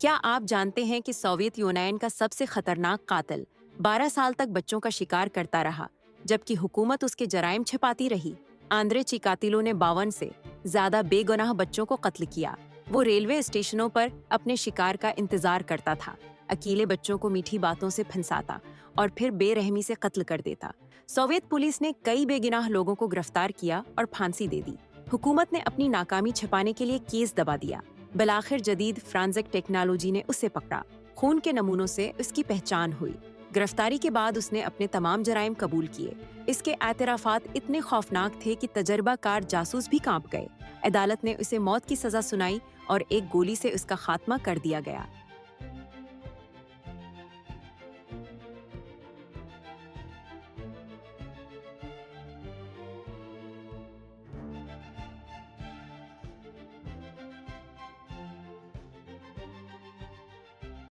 क्या आप जानते हैं कि सोवियत यूनियन का सबसे खतरनाक कातिल 12 साल तक बच्चों का शिकार करता रहा, जबकि हुकूमत उसके जराइम छिपाती रही। आंद्रे चिकातिलो ने 52 से ज्यादा बेगुनाह बच्चों को कत्ल किया। वो रेलवे स्टेशनों पर अपने शिकार का इंतजार करता था, अकेले बच्चों को मीठी बातों से फंसाता और फिर बेरहमी से कत्ल कर देता। सोवियत पुलिस ने कई बेगुनाह लोगों को गिरफ्तार किया और फांसी दे दी। हुकूमत ने अपनी नाकामी छिपाने के लिए केस दबा दिया। बिलाखिर जदीद फ्रांसिक टेक्नोलॉजी ने उसे पकड़ा। खून के नमूनों से उसकी पहचान हुई। गिरफ्तारी के बाद उसने अपने तमाम जराइम कबूल किए। इसके एतराफात इतने खौफनाक थे कि तजर्बाकार जासूस भी कांप गए। अदालत ने उसे मौत की सजा सुनाई और एक गोली से उसका खात्मा कर दिया गया।